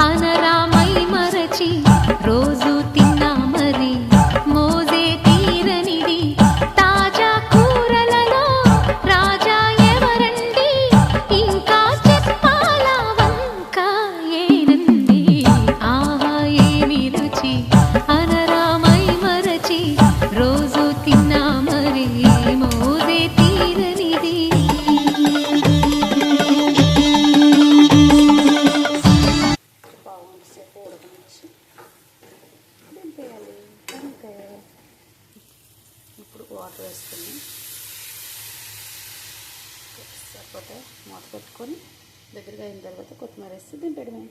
అనరామై మరచి రోజు తిన్నా మరి మోజే తీరనిది తాజా కూరలలో రాజా ఎవరండి ఇంకా చెప్పాలా వంక ఏనండి ఆహా ఏమి రుచి అనరామై మరచి రోజు తిన్నా మరి మోజే తీరనిది ఇప్పుడు వాటర్ వేసుకుని సరిపోతే మూత పెట్టుకొని దగ్గరగా అయిన తర్వాత కొత్తిమీర వేసి దింపేయడమే.